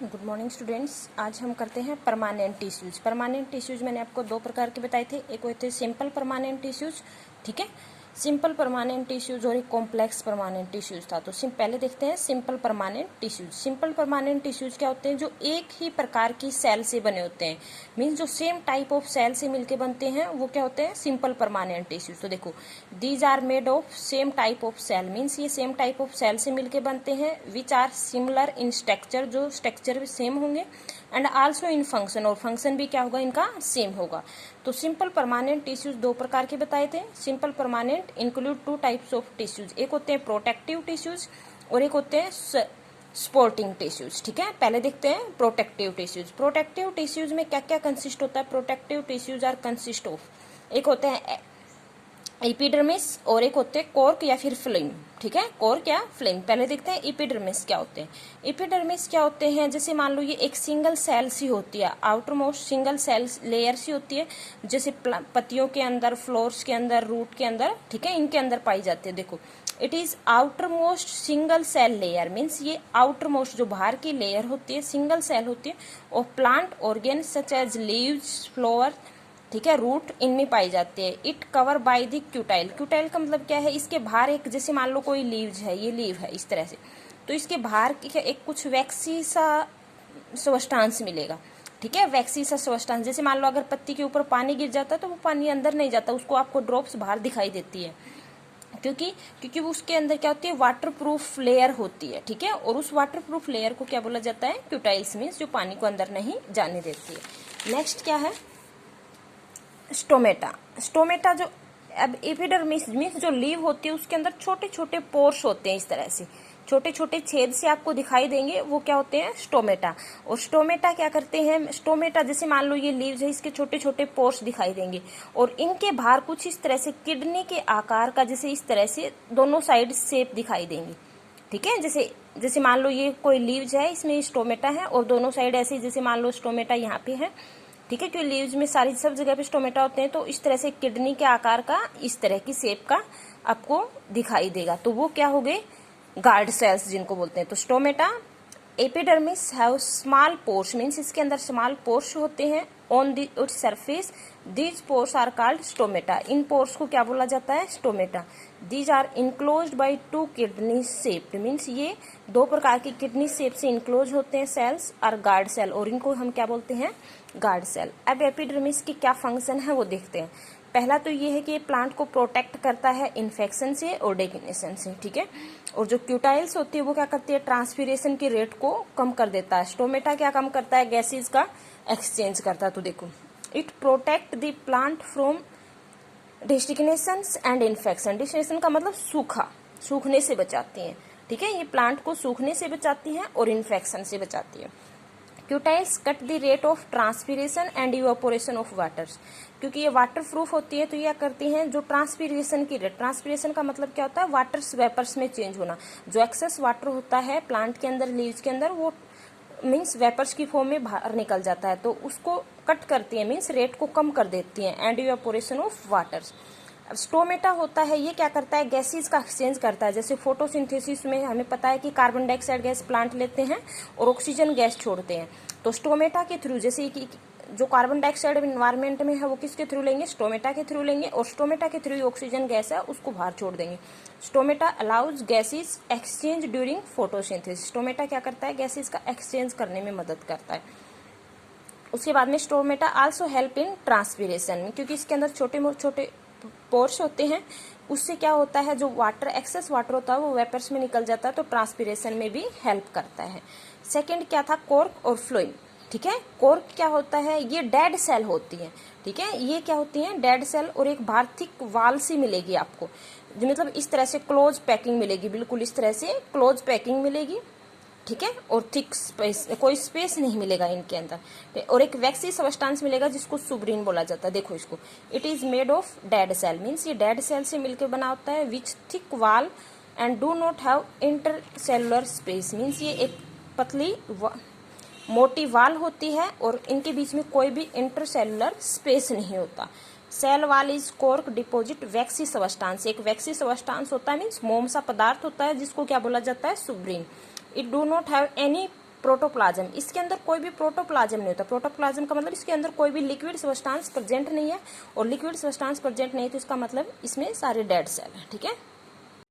Good morning students. आज हम करते हैं परमानेंट टिश्यूज। परमानेंट टिश्यूज मैंने आपको दो प्रकार के बताए थे, एक होते सिंपल परमानेंट टिश्यूज, ठीक है, सिंपल परमानेंट टिश्यूज, और एक कॉम्प्लेक्स परमानेंट टिश्यूज था। तो पहले देखते हैं simple permanent tissues. Simple permanent tissues क्या होते हैं? जो एक ही प्रकार की सेल से बने होते हैं, मीन्स जो सेम टाइप ऑफ सेल से मिलके बनते हैं, वो क्या होते हैं? Simple permanent tissues. तो देखो, these are made of same type of cell, means ये सेम टाइप ऑफ सेल से मिलके बनते हैं, which are similar in structure, जो स्ट्रक्चर भी सेम होंगे, एंड आल्सो इन फंक्शन, और फंक्शन भी क्या होगा इनका? सेम होगा। तो सिंपल परमानेंट टिश्यूज दो प्रकार के बताए थे। Simple permanent include two types of tissues, एक होते हैं प्रोटेक्टिव टिश्यूज और एक होते हैं सपोर्टिंग टिश्यूज, ठीक है। पहले देखते हैं प्रोटेक्टिव टिश्यूज। प्रोटेक्टिव टिश्यूज में क्या क्या कंसिस्ट होता है? Protective tissues are consist of, एक होते हैं एपिडर्मिस और एक होते हैं कॉर्क या फिर फिल्म, ठीक है, कॉर्क या फिल्म। पहले देखते हैं एपिडर्मिस क्या होते हैं। एपिडर्मिस क्या होते हैं? जैसे मान लो ये एक सिंगल सेल सी होती है, outermost single cell layer सी होती है, जैसे पत्तियों के अंदर, फ्लोर्स के अंदर, रूट के अंदर, ठीक है, इनके अंदर पाई जाती है। देखो, it is outermost single cell layer, means ये आउटर मोस्ट जो बाहर की लेयर होती है, सिंगल सेल होती है, और plant organ such as leaves, flower, ठीक है, रूट, इनमें पाई जाती है। It cover by the cuticle. Cuticle का मतलब क्या है? इसके बाहर एक, जैसे मान लो कोई लीव्स है, ये लीव है इस तरह से, तो इसके बाहर एक कुछ वैक्सी सा सब्सटेंस मिलेगा, ठीक है, वैक्सी सा सब्सटेंस। जैसे मान लो अगर पत्ती के ऊपर पानी गिर जाता है तो वो पानी अंदर नहीं जाता, उसको आपको ड्रॉप्स बाहर दिखाई देती है, क्योंकि उसके अंदर क्या होती है? वाटर प्रूफ लेयर होती है, ठीक है, और उस वाटर प्रूफ लेयर को क्या बोला जाता है? क्यूटाइल्स, मीन्स जो पानी को अंदर नहीं जाने देती है। नेक्स्ट क्या है? स्टोमेटा। स्टोमेटा जो, अब एपिडर्मिस मीन्स जो लीव होती है उसके अंदर छोटे छोटे पोर्स होते हैं, इस तरह से छोटे छोटे छेद से आपको दिखाई देंगे, वो क्या होते हैं? स्टोमेटा। और स्टोमेटा क्या करते हैं? स्टोमेटा, जैसे मान लो ये लीव्स है, इसके छोटे छोटे पोर्स दिखाई देंगे, और इनके बाहर कुछ इस तरह से किडनी के आकार का, जैसे इस तरह से दोनों साइड शेप दिखाई देंगी, ठीक है। जैसे मान लो ये कोई लीव्स है, इसमें स्टोमेटा है, और दोनों साइड ऐसे, जैसे मान लो स्टोमेटा यहाँ पे है, ठीक है, क्योंकि लीव्स में सारी सब जगह पे स्टोमेटा होते हैं, तो इस तरह से किडनी के आकार का, इस तरह की शेप का आपको दिखाई देगा। तो वो क्या हो गए? गार्ड सेल्स जिनको बोलते हैं। तो stomata, epidermis have small pores, means इसके अंदर स्मॉल पोर्स होते हैं on the its surface, these pores are called stomata. इन पोर्स को क्या बोला जाता है? Stomata. These are enclosed by two kidney shaped, means ये दो प्रकार की किडनी शेप से इनक्लोज होते हैं सेल्स, और गार्ड सेल, और इनको हम क्या बोलते हैं? Guard cell. अब एपिडर्मिस की क्या फंक्शन है वो देखते हैं। पहला तो ये है कि ये प्लांट को प्रोटेक्ट करता है इन्फेक्शन से और डेफिनेशन से, ठीक है, और जो क्यूटाइल्स होती है वो क्या करती है? ट्रांसपीरेशन की रेट को कम कर देता है। स्टोमेटा क्या कम करता है? गैसेज का एक्सचेंज करता है। तो देखो, it protect the plant from desiccations and infection. Desiccation का मतलब सूखा, सूखने से बचाती है, ठीक है, ये प्लांट को सूखने से बचाती है और इन्फेक्शन से बचाती है। Cuticles cut the rate of transpiration and evaporation of waters, क्योंकि ये वाटर प्रूफ होती है, तो ये करती हैं जो ट्रांसपीरेशन की रेट, ट्रांसपीरेशन का मतलब क्या होता है? वाटर्स वेपर्स में चेंज होना। जो एक्सेस वाटर होता है प्लांट के अंदर, लीव्स के अंदर, वो मीन्स वेपर्स की फॉर्म में बाहर निकल जाता है, तो उसको कट करती है, मीन्स रेट को कम कर देती है, एंड इवेपोरेशन ऑफ वाटर्स। अब स्टोमेटा होता है, ये क्या करता है? गैसेज का एक्सचेंज करता है। जैसे फोटोसिंथेसिस में हमें पता है कि कार्बन डाइऑक्साइड गैस प्लांट लेते हैं और ऑक्सीजन गैस छोड़ते हैं, तो स्टोमेटा के थ्रू, जैसे कि जो कार्बन डाइऑक्साइड इन्वायरमेंट में है वो किसके थ्रू लेंगे? स्टोमेटा के थ्रू लेंगे, और स्टोमेटा के थ्रू ऑक्सीजन गैस है उसको बाहर छोड़ देंगे। Stomata allows gases exchange during photosynthesis. Stomata क्या करता है? गैसेज का एक्सचेंज करने में मदद करता है। उसके बाद में stomata also help in transpiration में, क्योंकि इसके अंदर छोटे छोटे पोर्स होते हैं, उससे क्या होता है? जो वाटर, एक्सेस वाटर होता है वो वेपर्स में निकल जाता है, तो ट्रांसपीरेशन में भी हेल्प करता है। सेकंड क्या था? कॉर्क और फ्लोएम, ठीक है। कॉर्क क्या होता है? ये डेड सेल होती है, ठीक है, ये क्या होती है? डेड सेल, और एक बाहर थिक वाल सी मिलेगी आपको, मतलब इस तरह से क्लोज पैकिंग मिलेगी, बिल्कुल इस तरह से क्लोज पैकिंग मिलेगी, ठीक है, और थिक स्पेस, कोई स्पेस नहीं मिलेगा इनके अंदर, और एक वैक्सी सबस्टांस मिलेगा जिसको सुब्रीन बोला जाता है। देखो इसको, it is made of dead cell, means ये डेड सेल से मिलकर बना होता है, which thick wall and do not have intercellular space, means ये एक पतली मोटी वाल होती है और इनके बीच में कोई भी इंटरसेलुलर स्पेस नहीं होता। Cell wall is cork deposit waxy substance, एक वैक्सी सबस्टांस होता है, मीन्स मोम सा पदार्थ होता है जिसको क्या बोला जाता है? Suberin. It do not have any protoplasm, इसके अंदर कोई भी प्रोटोप्लाज्म नहीं होता। प्रोटोप्लाज्म का मतलब इसके अंदर कोई भी लिक्विड सब्सटेंस प्रेजेंट नहीं है, और लिक्विड सब्सटेंस प्रेजेंट नहीं है तो इसका मतलब इसमें सारे डेड सेल है, ठीक है।